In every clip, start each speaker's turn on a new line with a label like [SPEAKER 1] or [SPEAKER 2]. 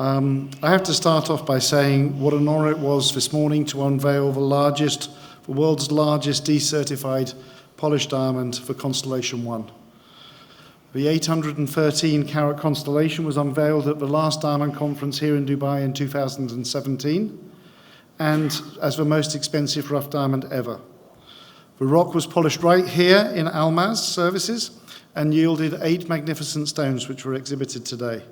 [SPEAKER 1] I have to start off by saying what an honor it was this morning to unveil the world's largest decertified polished diamond for Constellation 1. The 813-carat constellation was unveiled at the last diamond conference here in Dubai in 2017, and as the most expensive rough diamond ever. The rock was polished right here in Almas services and yielded 8 magnificent stones which were exhibited today.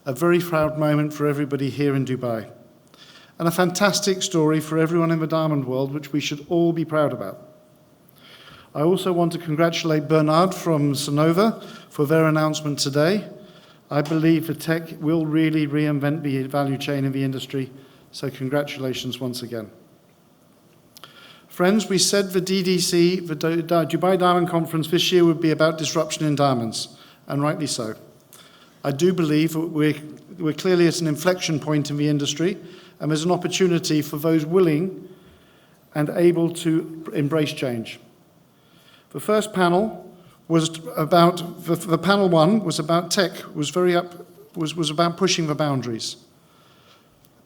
[SPEAKER 1] A very proud moment for everybody here in Dubai. And a fantastic story for everyone in the diamond world, which we should all be proud about. I also want to congratulate Bernard from Sonova for their announcement today. I believe the tech will really reinvent the value chain in the industry, so congratulations once again. Friends, we said the DDC, the Dubai Diamond Conference this year would be about disruption in diamonds, and rightly so. I do believe that we're clearly at an inflection point in the industry, and there's an opportunity for those willing and able to embrace change. The first panel was about, the panel one was about tech, was about pushing the boundaries.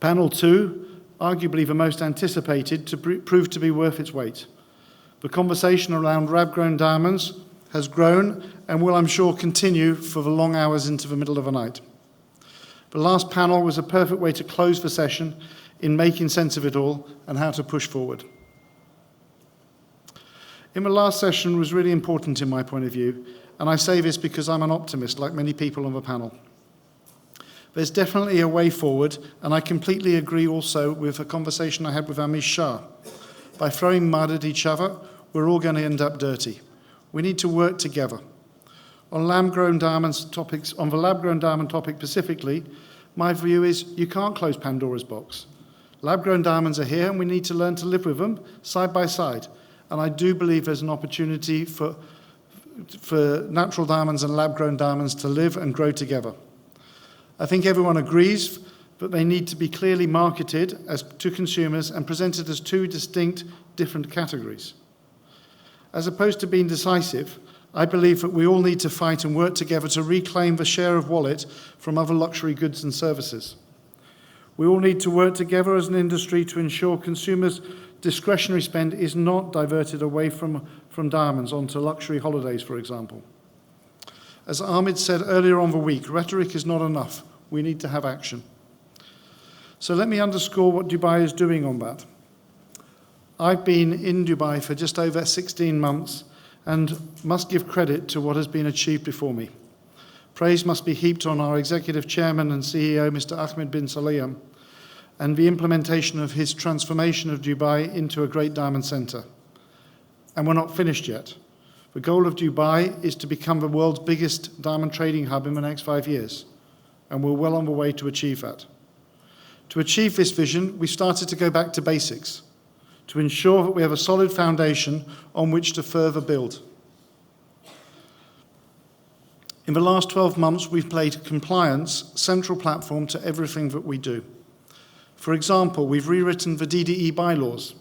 [SPEAKER 1] Panel 2, arguably the most anticipated, proved to be worth its weight. The conversation around lab-grown diamonds has grown and will, I'm sure, continue for the long hours into the middle of the night. The last panel was a perfect way to close the session in making sense of it all and how to push forward. In the last session was really important in my point of view, and I say this because I'm an optimist, like many people on the panel. There's definitely a way forward, and I completely agree also with a conversation I had with Amish Shah. By throwing mud at each other, we're all going to end up dirty. We need to work together. On lab-grown diamonds topics, on the lab-grown diamond topic specifically, my view is you can't close Pandora's box. Lab-grown diamonds are here, and we need to learn to live with them side by side. And I do believe there's an opportunity for natural diamonds and lab-grown diamonds to live and grow together. I think everyone agrees that they need to be clearly marketed to consumers and presented as 2 distinct, different categories. As opposed to being decisive, I believe that we all need to fight and work together to reclaim the share of wallet from other luxury goods and services. We all need to work together as an industry to ensure consumers' discretionary spend is not diverted away from diamonds onto luxury holidays, for example. As Ahmed said earlier on the week, rhetoric is not enough. We need to have action. So let me underscore what Dubai is doing on that. I've been in Dubai for just over 16 months and must give credit to what has been achieved before me. Praise must be heaped on our Executive Chairman and CEO, Mr. Ahmed bin Salem, and the implementation of his transformation of Dubai into a great diamond centre. And we're not finished yet. The goal of Dubai is to become the world's biggest diamond trading hub in the next 5 years, and we're well on the way to achieve that. To achieve this vision, we started to go back to basics, to ensure that we have a solid foundation on which to further build. In the last 12 months, we've made compliance central platform to everything that we do. For example, we've rewritten the DDE bylaws.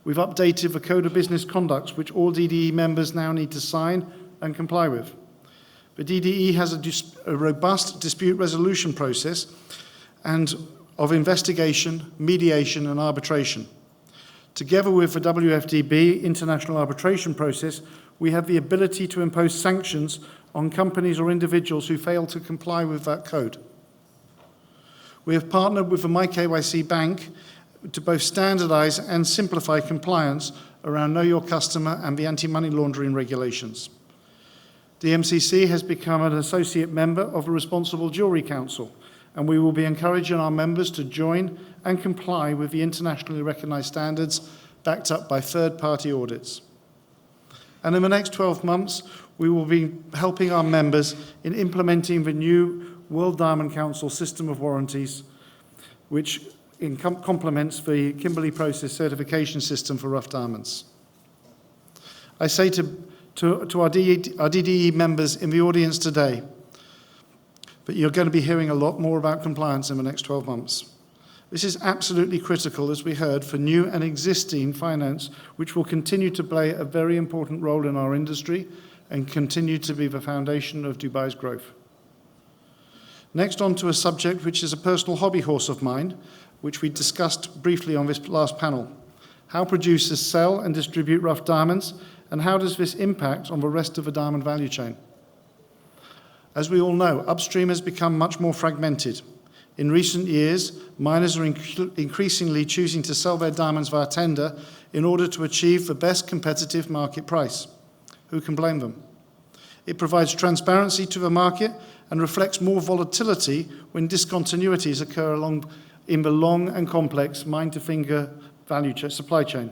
[SPEAKER 1] We've updated the Code of Business Conducts, which all DDE members now need to sign and comply with. The DDE has a robust dispute resolution process and of investigation, mediation, and arbitration. Together with the WFDB international arbitration process, we have the ability to impose sanctions on companies or individuals who fail to comply with that code. We have partnered with the MyKYC Bank to both standardize and simplify compliance around Know Your Customer and the anti-money laundering regulations. Dmcc has become an associate member of the Responsible Jewellery Council, and we will be encouraging our members to join and comply with the internationally recognized standards backed up by third-party audits. And in the next 12 months, we will be helping our members in implementing the new World Diamond Council system of warranties, which complements the Kimberley Process certification system for rough diamonds. I say to our DDE members in the audience today that you're going to be hearing a lot more about compliance in the next 12 months. This is absolutely critical, as we heard, for new and existing finance, which will continue to play a very important role in our industry and continue to be the foundation of Dubai's growth. Next, on to a subject which is a personal hobby horse of mine, which we discussed briefly on this last panel. How producers sell and distribute rough diamonds, and how does this impact on the rest of the diamond value chain? As we all know, upstream has become much more fragmented. In recent years, miners are increasingly choosing to sell their diamonds via tender in order to achieve the best competitive market price. Who can blame them? It provides transparency to the market and reflects more volatility when discontinuities occur in the long and complex mine-to-finger supply chain.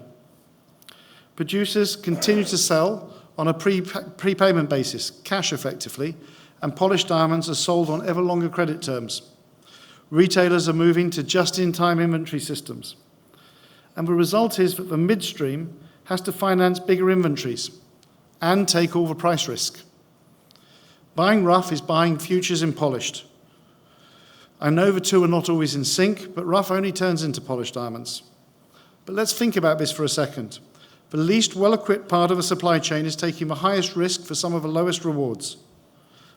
[SPEAKER 1] Producers continue to sell on a prepayment basis, cash effectively, and polished diamonds are sold on ever longer credit terms. Retailers are moving to just-in-time inventory systems. And the result is that the midstream has to finance bigger inventories and take all the price risk. Buying rough is buying futures in polished. I know the two are not always in sync, but rough only turns into polished diamonds. But let's think about this for a second. The least well-equipped part of a supply chain is taking the highest risk for some of the lowest rewards.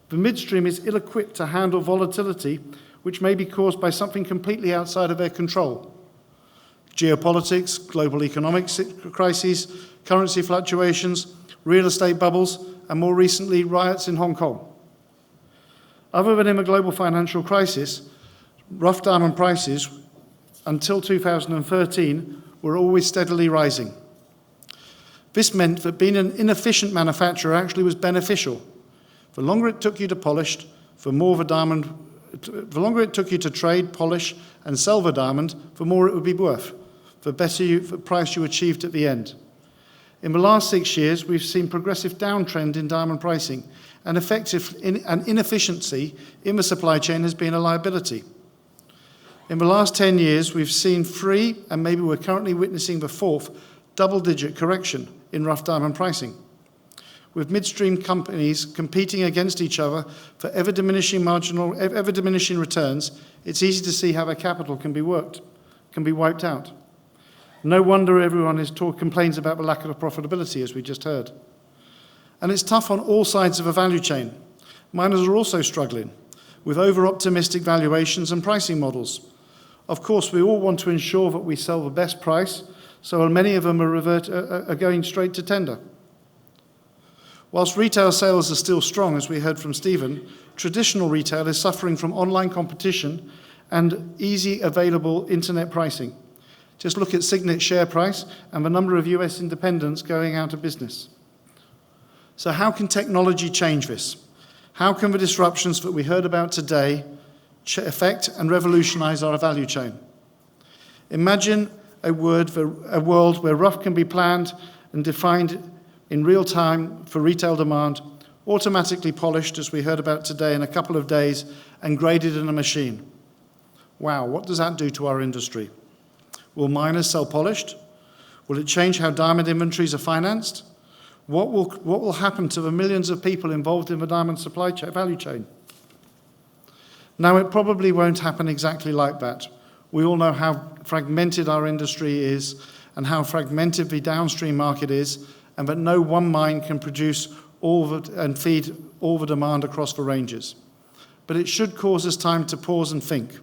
[SPEAKER 1] The midstream is ill-equipped to handle volatility, which may be caused by something completely outside of their control. Geopolitics, global economic crises, currency fluctuations, real estate bubbles, and more recently, riots in Hong Kong. Other than in the global financial crisis, rough diamond prices until 2013 were always steadily rising. This meant that being an inefficient manufacturer actually was beneficial. The longer it took you to polish, the longer it took you to trade, polish, and sell the diamond, the more it would be worth, the better the price you achieved at the end. In the last 6 years, we've seen progressive downtrend in diamond pricing, and inefficiency in the supply chain has been a liability. In the last 10 years, we've seen 3, and maybe we're currently witnessing the 4th, double-digit correction in rough diamond pricing. With midstream companies competing against each other for ever-diminishing returns, it's easy to see how their capital can be wiped out. No wonder everyone complains about the lack of profitability, as we just heard. And it's tough on all sides of the value chain. Miners are also struggling with over-optimistic valuations and pricing models. Of course, we all want to ensure that we sell the best price, so many of them are going straight to tender. Whilst retail sales are still strong, as we heard from Stephen, traditional retail is suffering from online competition and easy available internet pricing. Just look at Signet's share price and the number of US independents going out of business. So how can technology change this? How can the disruptions that we heard about today affect and revolutionize our value chain? Imagine a world where rough can be planned and defined in real time for retail demand, automatically polished, as we heard about today, in a couple of days, and graded in a machine. Wow, what does that do to our industry? Will miners sell polished? Will it change how diamond inventories are financed? What will happen to the millions of people involved in the diamond value chain? Now, it probably won't happen exactly like that. We all know how fragmented our industry is and how fragmented the downstream market is, and that no one mine can produce and feed all the demand across the ranges. But it should cause us time to pause and think.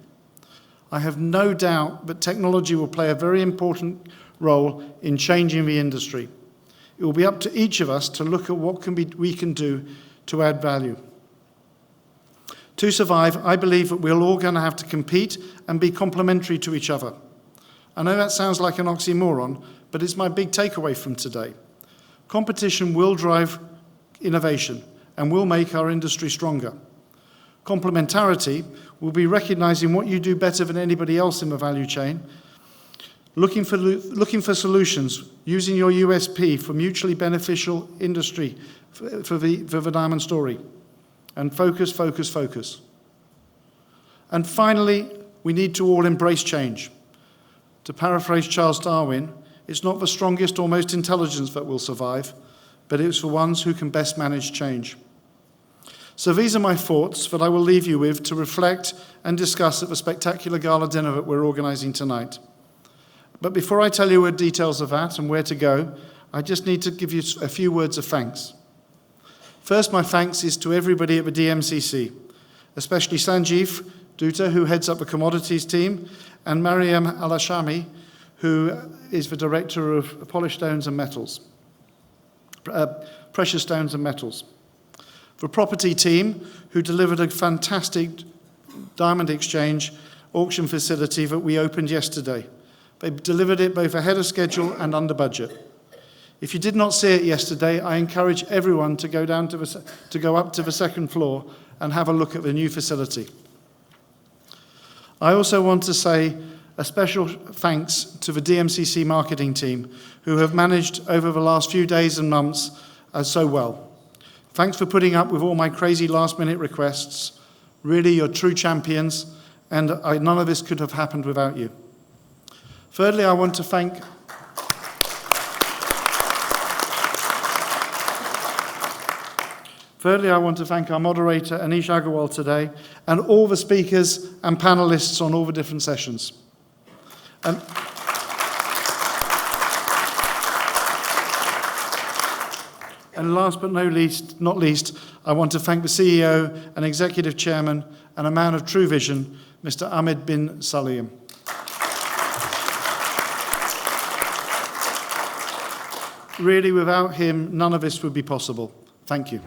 [SPEAKER 1] I have no doubt that technology will play a very important role in changing the industry. It will be up to each of us to look at what we can do to add value. To survive, I believe that we're all going to have to compete and be complementary to each other. I know that sounds like an oxymoron, but it's my big takeaway from today. Competition will drive innovation and will make our industry stronger. Complementarity will be recognizing what you do better than anybody else in the value chain, looking for solutions, using your USP for mutually beneficial industry for the diamond story. And focus, focus, focus. And finally, we need to all embrace change. To paraphrase Charles Darwin, it's not the strongest or most intelligent that will survive, but it's the ones who can best manage change. So these are my thoughts that I will leave you with to reflect and discuss at the spectacular gala dinner that we're organising tonight. But before I tell you the details of that and where to go, I just need to give you a few words of thanks. First, my thanks is to everybody at the Dmcc, especially Sanjeev Dutta, who heads up the commodities team, and Mariam Alashami, who is the director of polished stones and metals, precious stones and metals. The property team, who delivered a fantastic diamond exchange auction facility that we opened yesterday. They delivered it both ahead of schedule and under budget. If you did not see it yesterday, I encourage everyone to go up to the second floor and have a look at the new facility. I also want to say a special thanks to the Dmcc marketing team, who have managed over the last few days and months so well. Thanks for putting up with all my crazy last-minute requests. Really, you're true champions, and none of this could have happened without you. Thirdly, I want to thank our moderator, Anish Agarwal, today, and all the speakers and panelists on all the different sessions. And last but not least, I want to thank the CEO and Executive Chairman and a man of true vision, Mr. Ahmed bin Salim. Really, without him, none of this would be possible. Thank you.